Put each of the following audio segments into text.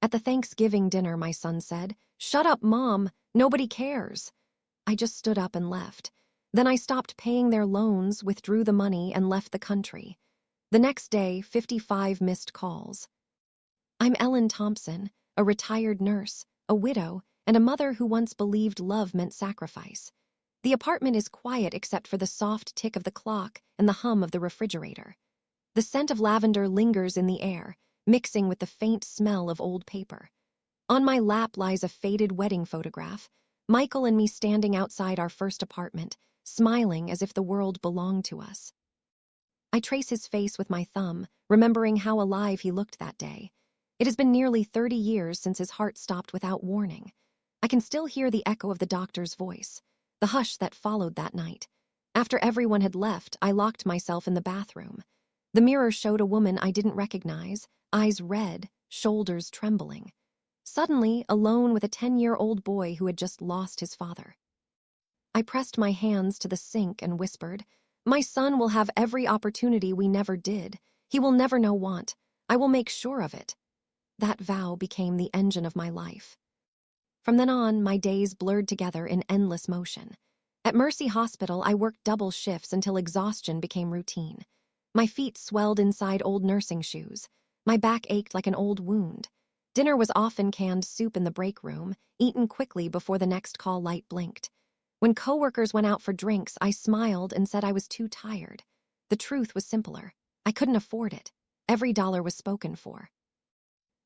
At the Thanksgiving dinner, my son said, "Shut up, Mom. Nobody cares." I just stood up and left. Then I stopped paying their loans, withdrew the money, and left the country. The next day, 55 missed calls. I'm Ellen Thompson, a retired nurse, a widow, and a mother who once believed love meant sacrifice. The apartment is quiet except for the soft tick of the clock and the hum of the refrigerator. The scent of lavender lingers in the air, mixing with the faint smell of old paper. On my lap lies a faded wedding photograph, Michael and me standing outside our first apartment, smiling as if the world belonged to us. I trace his face with my thumb, remembering how alive he looked that day. It has been nearly 30 years since his heart stopped without warning. I can still hear the echo of the doctor's voice, the hush that followed that night. After everyone had left, I locked myself in the bathroom. The mirror showed a woman I didn't recognize, eyes red, shoulders trembling. Suddenly, alone with a 10-year-old boy who had just lost his father. I pressed my hands to the sink and whispered, "My son will have every opportunity we never did. He will never know want. I will make sure of it." That vow became the engine of my life. From then on, my days blurred together in endless motion. At Mercy Hospital, I worked double shifts until exhaustion became routine. My feet swelled inside old nursing shoes. My back ached like an old wound. Dinner was often canned soup in the break room, eaten quickly before the next call light blinked. When coworkers went out for drinks, I smiled and said I was too tired. The truth was simpler. I couldn't afford it. Every dollar was spoken for.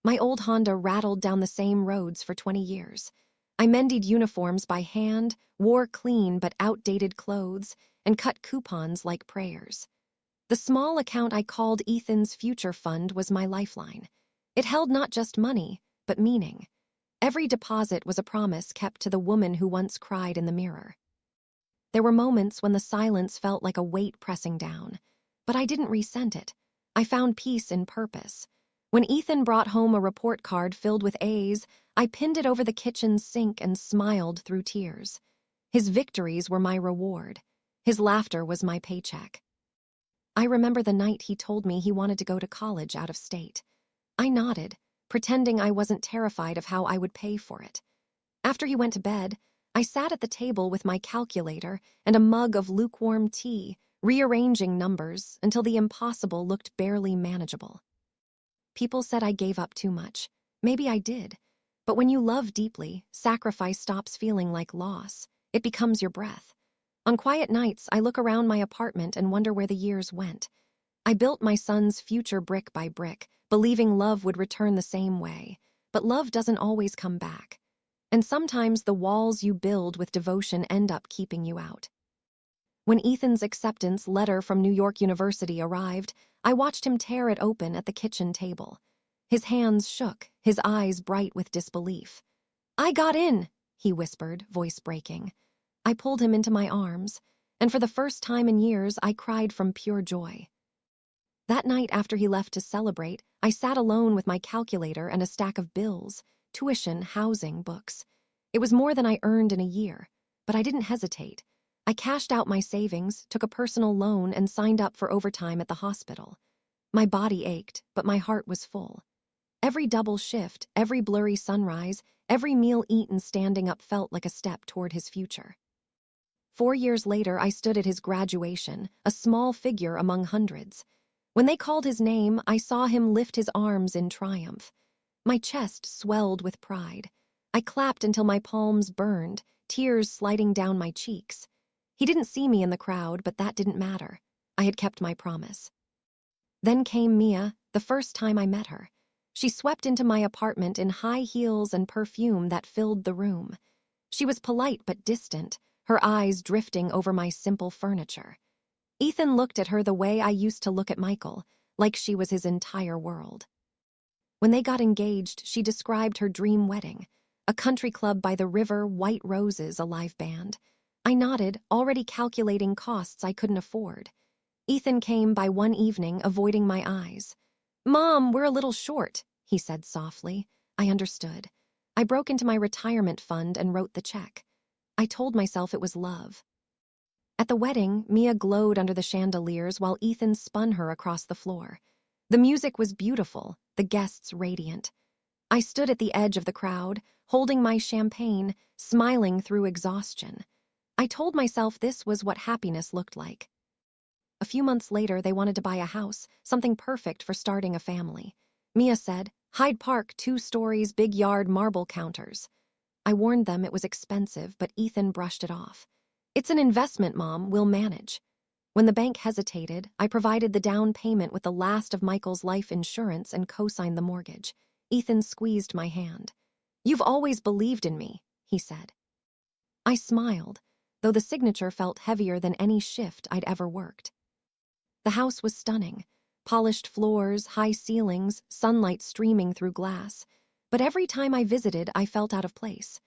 My old Honda rattled down the same roads for 20 years. I mended uniforms by hand, wore clean but outdated clothes, and cut coupons like prayers. The small account I called Ethan's future fund was my lifeline. It held not just money, but meaning. Every deposit was a promise kept to the woman who once cried in the mirror. There were moments when the silence felt like a weight pressing down, but I didn't resent it. I found peace in purpose. When Ethan brought home a report card filled with A's, I pinned it over the kitchen sink and smiled through tears. His victories were my reward. His laughter was my paycheck. I remember the night he told me he wanted to go to college out of state. I nodded, pretending I wasn't terrified of how I would pay for it. After he went to bed, I sat at the table with my calculator and a mug of lukewarm tea, rearranging numbers until the impossible looked barely manageable. People said I gave up too much. Maybe I did. But when you love deeply, sacrifice stops feeling like loss. It becomes your breath. On quiet nights, I look around my apartment and wonder where the years went. I built my son's future brick by brick, believing love would return the same way. But love doesn't always come back. And sometimes the walls you build with devotion end up keeping you out. When Ethan's acceptance letter from New York University arrived, I watched him tear it open at the kitchen table. His hands shook, his eyes bright with disbelief. "I got in," he whispered, voice breaking. I pulled him into my arms, and for the first time in years, I cried from pure joy. That night after he left to celebrate, I sat alone with my calculator and a stack of bills, tuition, housing, books. It was more than I earned in a year, but I didn't hesitate. I cashed out my savings, took a personal loan, and signed up for overtime at the hospital. My body ached, but my heart was full. Every double shift, every blurry sunrise, every meal eaten standing up felt like a step toward his future. 4 years later, I stood at his graduation, a small figure among hundreds. When they called his name, I saw him lift his arms in triumph. My chest swelled with pride. I clapped until my palms burned, tears sliding down my cheeks. He didn't see me in the crowd, but that didn't matter. I had kept my promise. Then came Mia, the first time I met her. She swept into my apartment in high heels and perfume that filled the room. She was polite but distant, her eyes drifting over my simple furniture. Ethan looked at her the way I used to look at Michael, like she was his entire world. When they got engaged, she described her dream wedding, a country club by the river, white roses, a live band. I nodded, already calculating costs I couldn't afford. Ethan came by one evening, avoiding my eyes. "Mom, we're a little short," he said softly. I understood. I broke into my retirement fund and wrote the check. I told myself it was love. At the wedding, Mia glowed under the chandeliers while Ethan spun her across the floor. The music was beautiful, the guests radiant. I stood at the edge of the crowd, holding my champagne, smiling through exhaustion. I told myself this was what happiness looked like. A few months later, they wanted to buy a house, something perfect for starting a family. Mia said, Hyde Park, 2 stories, big yard, marble counters. I warned them it was expensive, but Ethan brushed it off. It's an investment, Mom, we'll manage. When the bank hesitated, I provided the down payment with the last of Michael's life insurance and co-signed the mortgage. Ethan squeezed my hand. You've always believed in me, he said. I smiled, though the signature felt heavier than any shift I'd ever worked. The house was stunning. Polished floors, high ceilings, sunlight streaming through glass. But every time I visited, I felt out of place.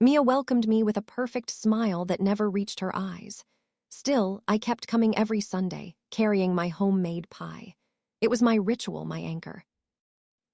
Mia welcomed me with a perfect smile that never reached her eyes. Still, I kept coming every Sunday, carrying my homemade pie. It was my ritual, my anchor.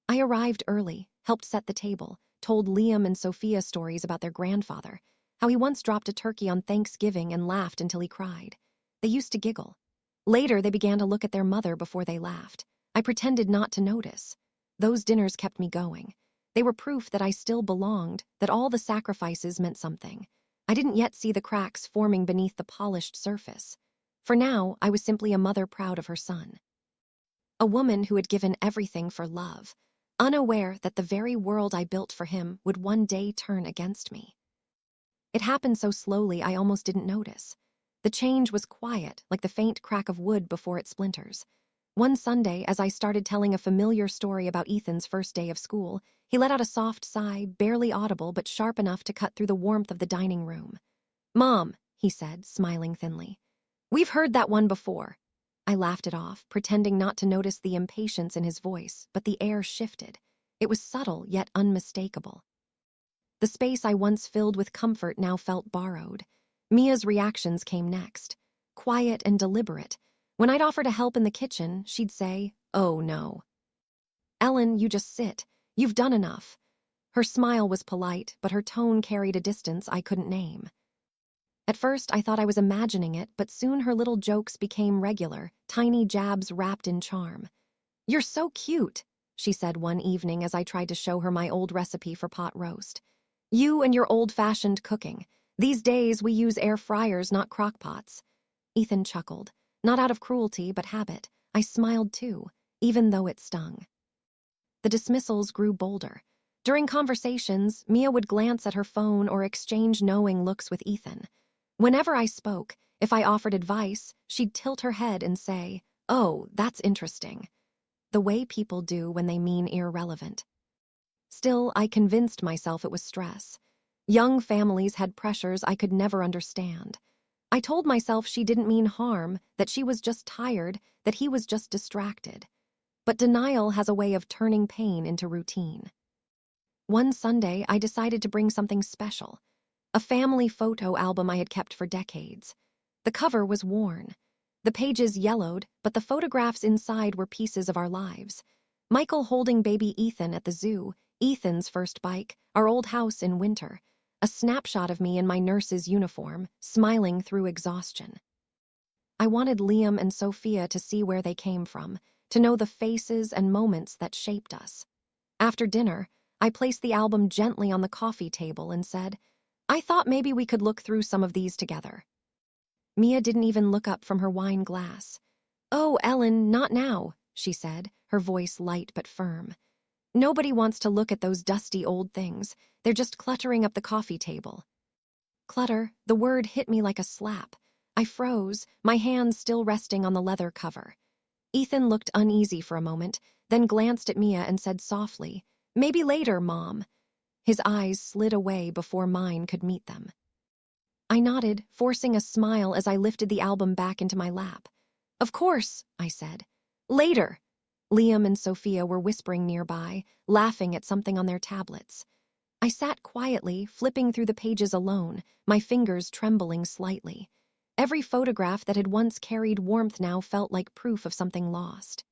I arrived early, helped set the table, told Liam and Sophia stories about their grandfather, how he once dropped a turkey on Thanksgiving and laughed until he cried. They used to giggle. Later, they began to look at their mother before they laughed. I pretended not to notice. Those dinners kept me going. They were proof that I still belonged, that all the sacrifices meant something. I didn't yet see the cracks forming beneath the polished surface. For now, I was simply a mother proud of her son. A woman who had given everything for love, unaware that the very world I built for him would one day turn against me. It happened so slowly I almost didn't notice. The change was quiet, like the faint crack of wood before it splinters. One Sunday, as I started telling a familiar story about Ethan's first day of school, he let out a soft sigh, barely audible but sharp enough to cut through the warmth of the dining room. Mom, he said, smiling thinly. We've heard that one before. I laughed it off, pretending not to notice the impatience in his voice, but the air shifted. It was subtle, yet unmistakable. The space I once filled with comfort now felt borrowed. Mia's reactions came next, quiet and deliberate. When I'd offer to help in the kitchen, she'd say, "Oh, no. Ellen, you just sit. You've done enough." Her smile was polite, but her tone carried a distance I couldn't name. At first, I thought I was imagining it, but soon her little jokes became regular, tiny jabs wrapped in charm. "You're so cute," she said one evening as I tried to show her my old recipe for pot roast. "You and your old-fashioned cooking. These days, we use air fryers, not crock pots." Ethan chuckled. Not out of cruelty, but habit. I smiled too, even though it stung. The dismissals grew bolder. During conversations, Mia would glance at her phone or exchange knowing looks with Ethan. Whenever I spoke, if I offered advice, she'd tilt her head and say, "Oh, that's interesting." The way people do when they mean irrelevant. Still, I convinced myself it was stress. Young families had pressures I could never understand. I told myself she didn't mean harm, that she was just tired, that he was just distracted. But denial has a way of turning pain into routine. One Sunday, I decided to bring something special. A family photo album I had kept for decades. The cover was worn. The pages yellowed, but the photographs inside were pieces of our lives. Michael holding baby Ethan at the zoo, Ethan's first bike, our old house in winter. A snapshot of me in my nurse's uniform, smiling through exhaustion. I wanted Liam and Sophia to see where they came from, to know the faces and moments that shaped us. After dinner, I placed the album gently on the coffee table and said, "I thought maybe we could look through some of these together." Mia didn't even look up from her wine glass. "Oh, Ellen, not now," she said, her voice light but firm. "Nobody wants to look at those dusty old things. They're just cluttering up the coffee table." Clutter, the word hit me like a slap. I froze, my hands still resting on the leather cover. Ethan looked uneasy for a moment, then glanced at Mia and said softly, "Maybe later, Mom." His eyes slid away before mine could meet them. I nodded, forcing a smile as I lifted the album back into my lap. "Of course," I said. "Later." Liam and Sophia were whispering nearby, laughing at something on their tablets. I sat quietly, flipping through the pages alone, my fingers trembling slightly. Every photograph that had once carried warmth now felt like proof of something lost.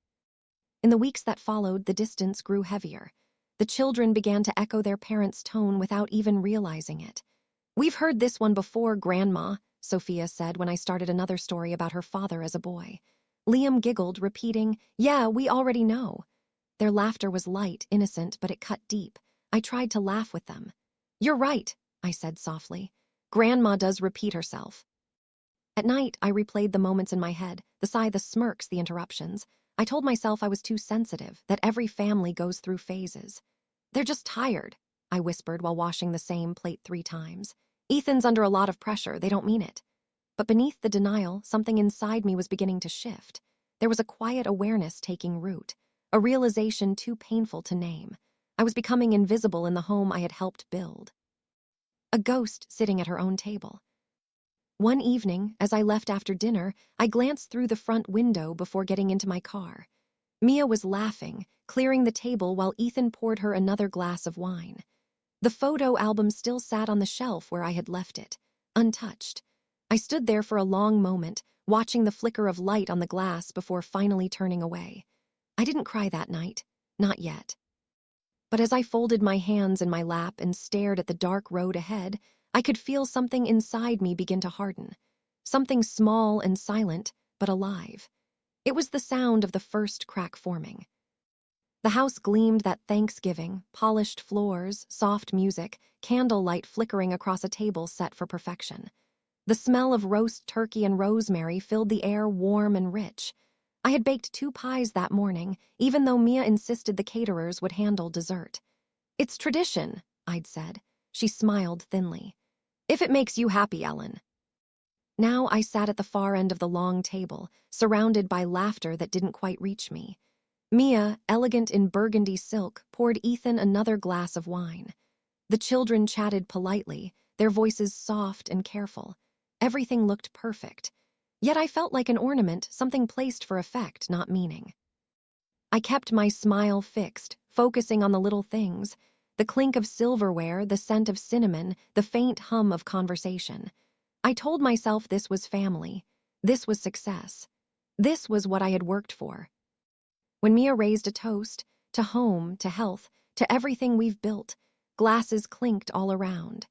In the weeks that followed, the distance grew heavier. The children began to echo their parents' tone without even realizing it. "We've heard this one before, Grandma," Sophia said when I started another story about her father as a boy. Liam giggled, repeating, "Yeah, we already know." Their laughter was light, innocent, but it cut deep. I tried to laugh with them. "You're right," I said softly. "Grandma does repeat herself." At night, I replayed the moments in my head, the sigh, the smirks, the interruptions. I told myself I was too sensitive, that every family goes through phases. "They're just tired," I whispered while washing the same plate 3 times. "Ethan's under a lot of pressure, they don't mean it." But beneath the denial, something inside me was beginning to shift. There was a quiet awareness taking root, a realization too painful to name. I was becoming invisible in the home I had helped build. A ghost sitting at her own table. One evening, as I left after dinner, I glanced through the front window before getting into my car. Mia was laughing, clearing the table while Ethan poured her another glass of wine. The photo album still sat on the shelf where I had left it, untouched. I stood there for a long moment, watching the flicker of light on the glass before finally turning away. I didn't cry that night, not yet. But as I folded my hands in my lap and stared at the dark road ahead, I could feel something inside me begin to harden. Something small and silent, but alive. It was the sound of the first crack forming. The house gleamed that Thanksgiving, polished floors, soft music, candlelight flickering across a table set for perfection. The smell of roast turkey and rosemary filled the air warm and rich. I had baked 2 pies that morning, even though Mia insisted the caterers would handle dessert. "It's tradition," I'd said. She smiled thinly. "If it makes you happy, Ellen." Now I sat at the far end of the long table, surrounded by laughter that didn't quite reach me. Mia, elegant in burgundy silk, poured Ethan another glass of wine. The children chatted politely, their voices soft and careful. Everything looked perfect. Yet I felt like an ornament, something placed for effect, not meaning. I kept my smile fixed, focusing on the little things, the clink of silverware, the scent of cinnamon, the faint hum of conversation. I told myself this was family. This was success. This was what I had worked for. When Mia raised a toast, to home, to health, to everything we've built, glasses clinked all around.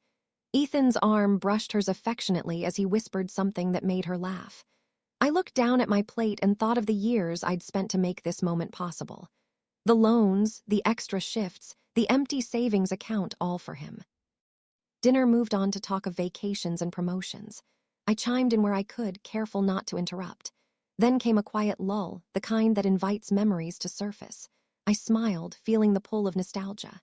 Ethan's arm brushed hers affectionately as he whispered something that made her laugh. I looked down at my plate and thought of the years I'd spent to make this moment possible. The loans, the extra shifts, the empty savings account, all for him. Dinner moved on to talk of vacations and promotions. I chimed in where I could, careful not to interrupt. Then came a quiet lull, the kind that invites memories to surface. I smiled, feeling the pull of nostalgia.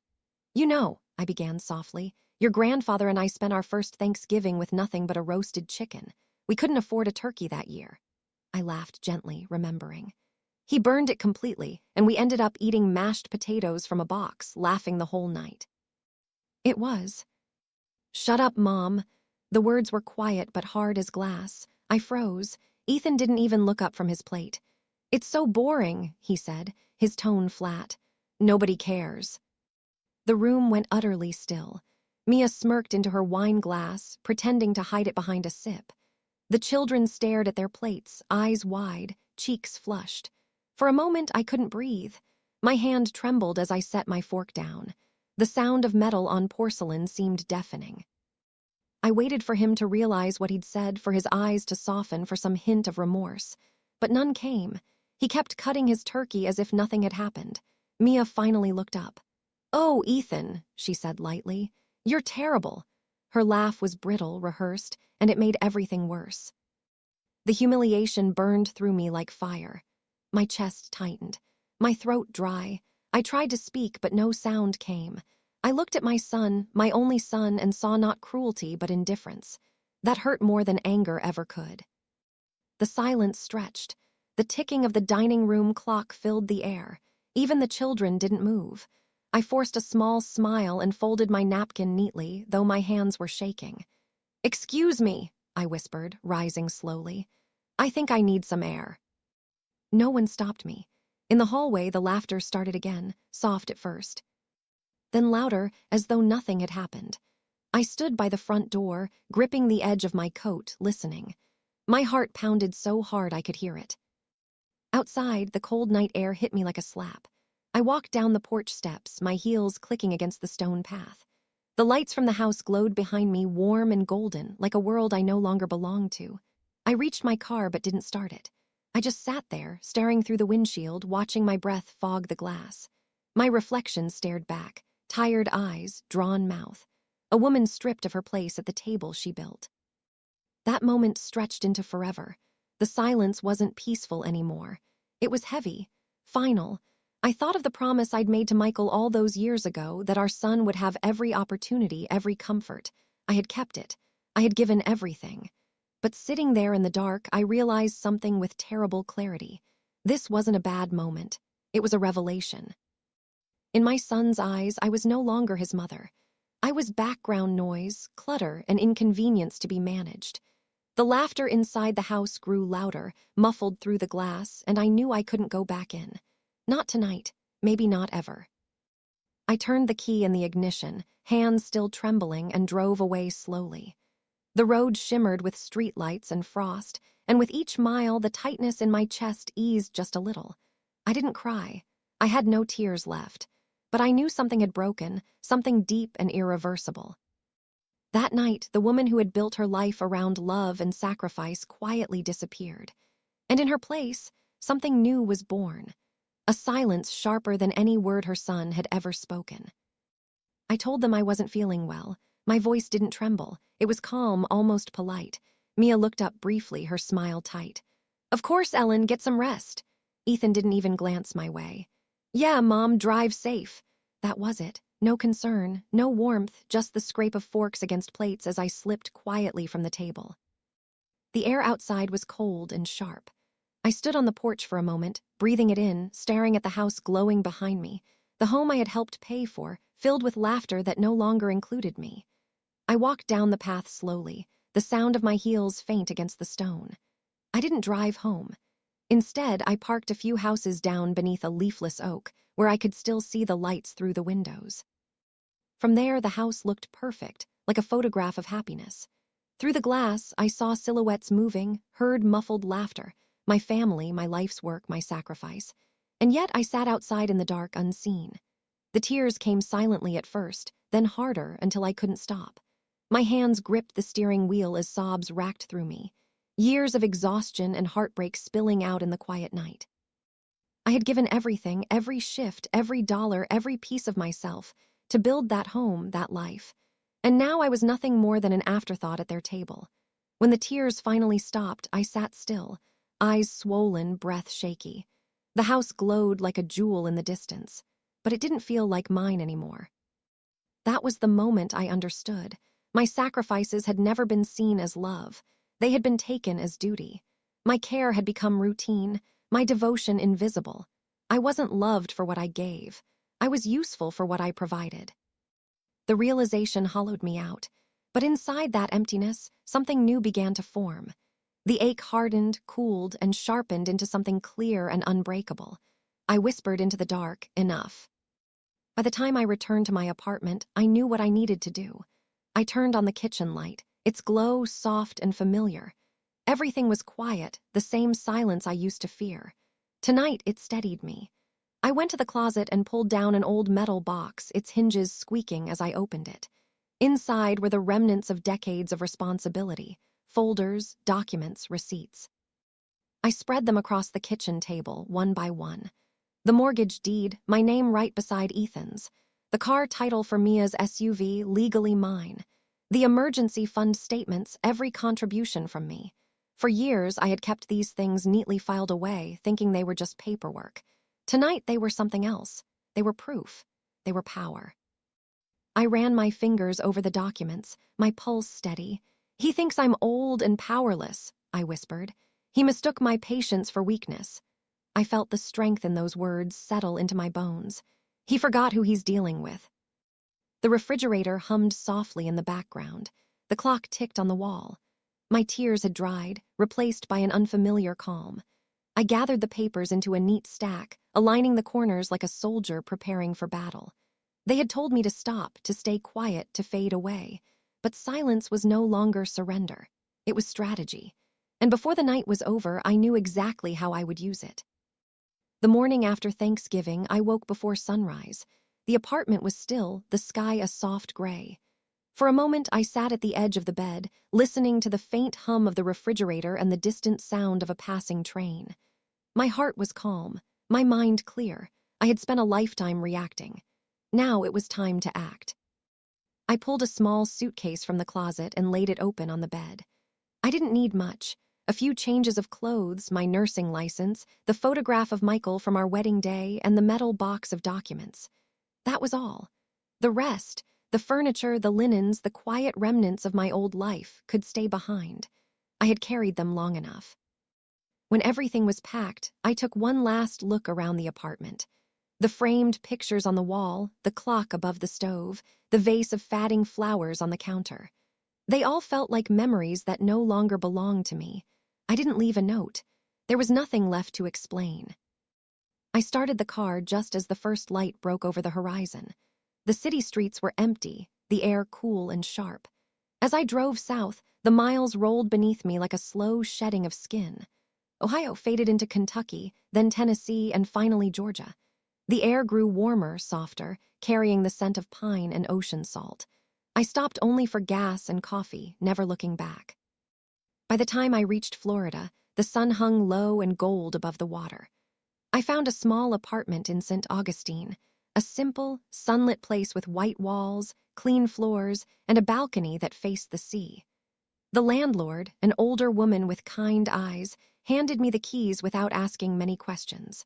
"You know," I began softly, "your grandfather and I spent our first Thanksgiving with nothing but a roasted chicken. We couldn't afford a turkey that year." I laughed gently, remembering. "He burned it completely, and we ended up eating mashed potatoes from a box, laughing the whole night." It was. "Shut up, Mom." The words were quiet but hard as glass. I froze. Ethan didn't even look up from his plate. "It's so boring," he said, his tone flat. "Nobody cares." The room went utterly still. Mia smirked into her wine glass, pretending to hide it behind a sip. The children stared at their plates, eyes wide, cheeks flushed. For a moment, I couldn't breathe. My hand trembled as I set my fork down. The sound of metal on porcelain seemed deafening. I waited for him to realize what he'd said, for his eyes to soften, for some hint of remorse. But none came. He kept cutting his turkey as if nothing had happened. Mia finally looked up. "Oh, Ethan," she said lightly. "You're terrible." Her laugh was brittle, rehearsed, and it made everything worse. The humiliation burned through me like fire. My chest tightened, my throat dry. I tried to speak, but no sound came. I looked at my son, my only son, and saw not cruelty but indifference. That hurt more than anger ever could. The silence stretched. The ticking of the dining room clock filled the air. Even the children didn't move. I forced a small smile and folded my napkin neatly, though my hands were shaking. "Excuse me," I whispered, rising slowly. "I think I need some air." No one stopped me. In the hallway, the laughter started again, soft at first. Then louder, as though nothing had happened. I stood by the front door, gripping the edge of my coat, listening. My heart pounded so hard I could hear it. Outside, the cold night air hit me like a slap. I walked down the porch steps, my heels clicking against the stone path. The lights from the house glowed behind me, warm and golden, like a world I no longer belonged to. I reached my car but didn't start it. I just sat there, staring through the windshield, watching my breath fog the glass. My reflection stared back, tired eyes, drawn mouth. A woman stripped of her place at the table she built. That moment stretched into forever. The silence wasn't peaceful anymore. It was heavy, final. I thought of the promise I'd made to Michael all those years ago that our son would have every opportunity, every comfort. I had kept it. I had given everything. But sitting there in the dark, I realized something with terrible clarity. This wasn't a bad moment. It was a revelation. In my son's eyes, I was no longer his mother. I was background noise, clutter, and inconvenience to be managed. The laughter inside the house grew louder, muffled through the glass, and I knew I couldn't go back in. Not tonight, maybe not ever. I turned the key in the ignition, hands still trembling, and drove away slowly. The road shimmered with streetlights and frost, and with each mile the tightness in my chest eased just a little. I didn't cry. I had no tears left. But I knew something had broken, something deep and irreversible. That night, the woman who had built her life around love and sacrifice quietly disappeared. And in her place, something new was born. A silence sharper than any word her son had ever spoken. I told them I wasn't feeling well. My voice didn't tremble. It was calm, almost polite. Mia looked up briefly, her smile tight. "Of course, Ellen, get some rest." Ethan didn't even glance my way. "Yeah, Mom, drive safe." That was it. No concern, no warmth, just the scrape of forks against plates as I slipped quietly from the table. The air outside was cold and sharp. I stood on the porch for a moment, breathing it in, staring at the house glowing behind me, the home I had helped pay for, filled with laughter that no longer included me. I walked down the path slowly, the sound of my heels faint against the stone. I didn't drive home. Instead, I parked a few houses down beneath a leafless oak, where I could still see the lights through the windows. From there, the house looked perfect, like a photograph of happiness. Through the glass, I saw silhouettes moving, heard muffled laughter, my family, my life's work, my sacrifice. And yet I sat outside in the dark unseen. The tears came silently at first, then harder until I couldn't stop. My hands gripped the steering wheel as sobs racked through me. Years of exhaustion and heartbreak spilling out in the quiet night. I had given everything, every shift, every dollar, every piece of myself, to build that home, that life. And now I was nothing more than an afterthought at their table. When the tears finally stopped, I sat still, eyes swollen, breath shaky. The house glowed like a jewel in the distance, but it didn't feel like mine anymore. That was the moment I understood. My sacrifices had never been seen as love. They had been taken as duty. My care had become routine, my devotion invisible. I wasn't loved for what I gave. I was useful for what I provided. The realization hollowed me out, but inside that emptiness, something new began to form. The ache hardened, cooled, and sharpened into something clear and unbreakable. I whispered into the dark, "Enough." By the time I returned to my apartment, I knew what I needed to do. I turned on the kitchen light, its glow soft and familiar. Everything was quiet, the same silence I used to fear. Tonight, it steadied me. I went to the closet and pulled down an old metal box, its hinges squeaking as I opened it. Inside were the remnants of decades of responsibility, folders, documents, receipts. I spread them across the kitchen table, one by one. The mortgage deed, my name right beside Ethan's. The car title for Mia's SUV, legally mine. The emergency fund statements, every contribution from me. For years, I had kept these things neatly filed away, thinking they were just paperwork. Tonight, they were something else. They were proof. They were power. I ran my fingers over the documents, my pulse steady. "He thinks I'm old and powerless," I whispered. "He mistook my patience for weakness." I felt the strength in those words settle into my bones. He forgot who he's dealing with. The refrigerator hummed softly in the background. The clock ticked on the wall. My tears had dried, replaced by an unfamiliar calm. I gathered the papers into a neat stack, aligning the corners like a soldier preparing for battle. They had told me to stop, to stay quiet, to fade away. But silence was no longer surrender. It was strategy. And before the night was over, I knew exactly how I would use it. The morning after Thanksgiving, I woke before sunrise. The apartment was still, the sky a soft gray. For a moment, I sat at the edge of the bed, listening to the faint hum of the refrigerator and the distant sound of a passing train. My heart was calm, my mind clear. I had spent a lifetime reacting. Now it was time to act. I pulled a small suitcase from the closet and laid it open on the bed. I didn't need much. A few changes of clothes, my nursing license, the photograph of Michael from our wedding day, and the metal box of documents. That was all. The rest, the furniture, the linens, the quiet remnants of my old life, could stay behind. I had carried them long enough. When everything was packed, I took one last look around the apartment. The framed pictures on the wall, the clock above the stove, the vase of fatting flowers on the counter. They all felt like memories that no longer belonged to me. I didn't leave a note. There was nothing left to explain. I started the car just as the first light broke over the horizon. The city streets were empty, the air cool and sharp. As I drove south, the miles rolled beneath me like a slow shedding of skin. Ohio faded into Kentucky, then Tennessee, and finally Georgia. The air grew warmer, softer, carrying the scent of pine and ocean salt. I stopped only for gas and coffee, never looking back. By the time I reached Florida, the sun hung low and gold above the water. I found a small apartment in St. Augustine, a simple, sunlit place with white walls, clean floors, and a balcony that faced the sea. The landlord, an older woman with kind eyes, handed me the keys without asking many questions.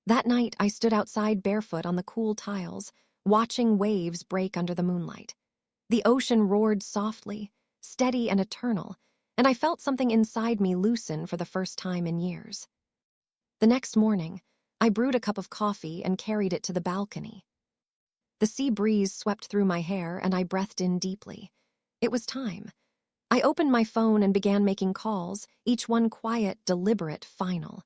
That night, I stood outside barefoot on the cool tiles, watching waves break under the moonlight. The ocean roared softly, steady and eternal, and I felt something inside me loosen for the first time in years. The next morning, I brewed a cup of coffee and carried it to the balcony. The sea breeze swept through my hair and I breathed in deeply. It was time. I opened my phone and began making calls, each one quiet, deliberate, final.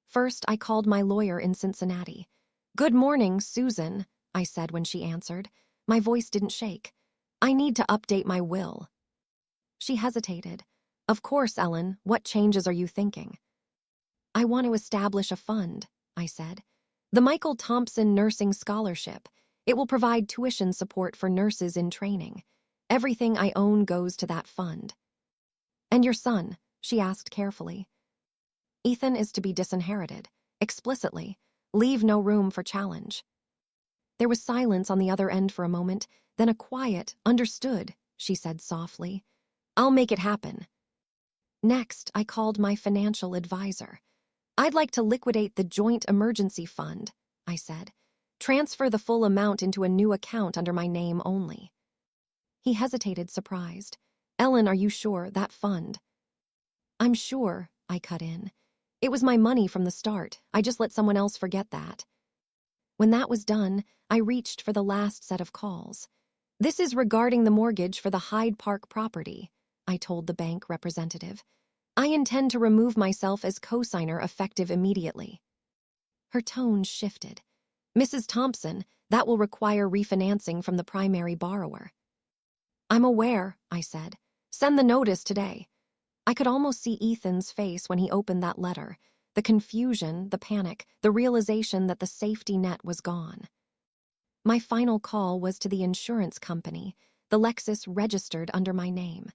First, I called my lawyer in Cincinnati. "Good morning, Susan," I said when she answered. My voice didn't shake. "I need to update my will." She hesitated. "Of course, Ellen. What changes are you thinking?" "I want to establish a fund," I said. "The Michael Thompson Nursing Scholarship. It will provide tuition support for nurses in training. Everything I own goes to that fund." "And your son?" she asked carefully. "Ethan is to be disinherited, explicitly. Leave no room for challenge." There was silence on the other end for a moment, then a quiet, "Understood," she said softly. "I'll make it happen." Next, I called my financial advisor. "I'd like to liquidate the joint emergency fund," I said. "Transfer the full amount into a new account under my name only." He hesitated, surprised. "Ellen, are you sure, that fund?" "I'm sure," I cut in. "It was my money from the start. I just let someone else forget that." When that was done, I reached for the last set of calls. "This is regarding the mortgage for the Hyde Park property," I told the bank representative. "I intend to remove myself as cosigner effective immediately." Her tone shifted. "Mrs. Thompson, that will require refinancing from the primary borrower." "I'm aware," I said. "Send the notice today." I could almost see Ethan's face when he opened that letter. The confusion, the panic, the realization that the safety net was gone. My final call was to the insurance company, the Lexus registered under my name.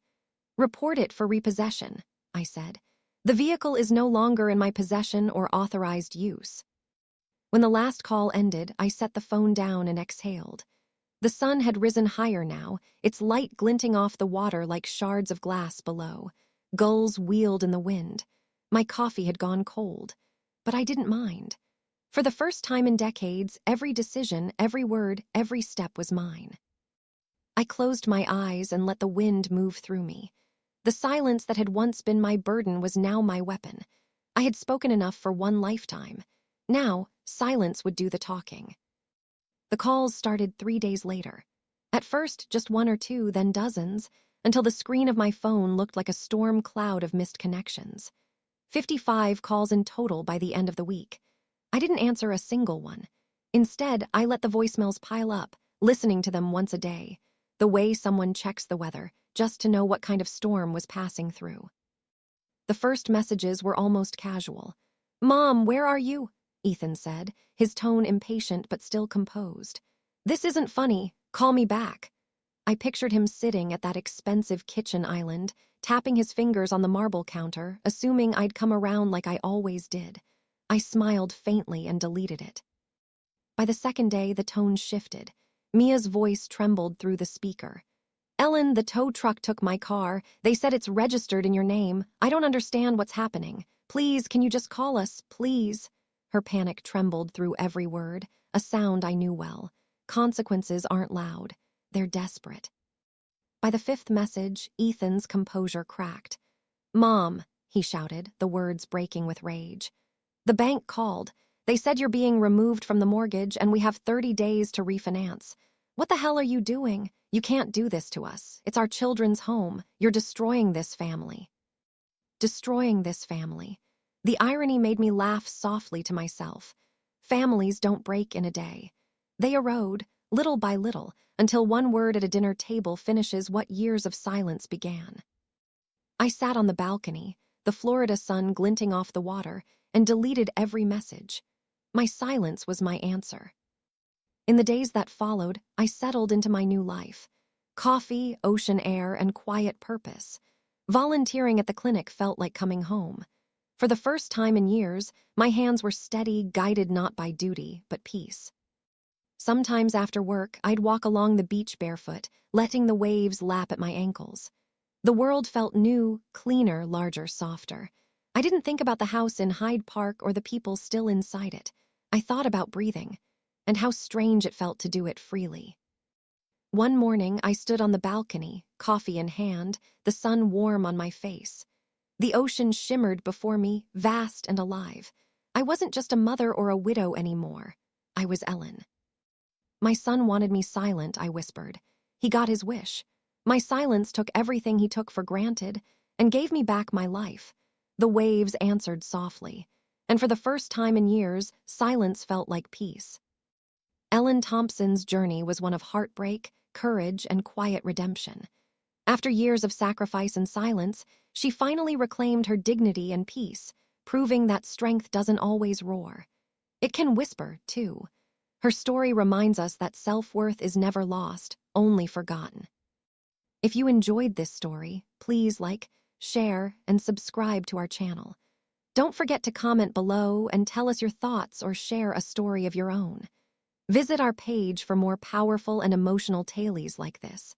"Report it for repossession," I said. "The vehicle is no longer in my possession or authorized use." When the last call ended, I set the phone down and exhaled. The sun had risen higher now, its light glinting off the water like shards of glass below. Gulls wheeled in the wind. My coffee had gone cold, but I didn't mind. For the first time in decades, every decision, every word, every step was mine. I closed my eyes and let the wind move through me. The silence that had once been my burden was now my weapon. I had spoken enough for one lifetime. Now, silence would do the talking. The calls started 3 days later. At first, just one or two, then dozens, until the screen of my phone looked like a storm cloud of missed connections. 55 calls in total by the end of the week. I didn't answer a single one. Instead, I let the voicemails pile up, listening to them once a day, the way someone checks the weather, just to know what kind of storm was passing through. The first messages were almost casual. "Mom, where are you?" Ethan said, his tone impatient but still composed. "This isn't funny. Call me back." I pictured him sitting at that expensive kitchen island, tapping his fingers on the marble counter, assuming I'd come around like I always did. I smiled faintly and deleted it. By the second day, the tone shifted. Mia's voice trembled through the speaker. Ellen, the tow truck took my car. They said it's registered in your name. I don't understand what's happening. Please, can you just call us, please? Her panic trembled through every word, a sound I knew well. Consequences aren't loud. They're desperate. By the fifth message, Ethan's composure cracked. Mom, he shouted, the words breaking with rage. The bank called. They said you're being removed from the mortgage and we have 30 days to refinance. What the hell are you doing? You can't do this to us. It's our children's home. You're destroying this family. Destroying this family. The irony made me laugh softly to myself. Families don't break in a day. They erode, little by little, until one word at a dinner table finishes what years of silence began. I sat on the balcony, the Florida sun glinting off the water, and deleted every message. My silence was my answer. In the days that followed, I settled into my new life. Coffee, ocean air, and quiet purpose. Volunteering at the clinic felt like coming home. For the first time in years, my hands were steady, guided not by duty, but peace. Sometimes after work, I'd walk along the beach barefoot, letting the waves lap at my ankles. The world felt new, cleaner, larger, softer. I didn't think about the house in Hyde Park or the people still inside it. I thought about breathing, and how strange it felt to do it freely. One morning, I stood on the balcony, coffee in hand, the sun warm on my face. The ocean shimmered before me, vast and alive. I wasn't just a mother or a widow anymore. I was Ellen. My son wanted me silent, I whispered. He got his wish. My silence took everything he took for granted and gave me back my life. The waves answered softly, and for the first time in years, silence felt like peace. Ellen Thompson's journey was one of heartbreak, courage, and quiet redemption. After years of sacrifice and silence, she finally reclaimed her dignity and peace, proving that strength doesn't always roar. It can whisper, too. Her story reminds us that self-worth is never lost, only forgotten. If you enjoyed this story, please like, share, and subscribe to our channel. Don't forget to comment below and tell us your thoughts or share a story of your own. Visit our page for more powerful and emotional tales like this.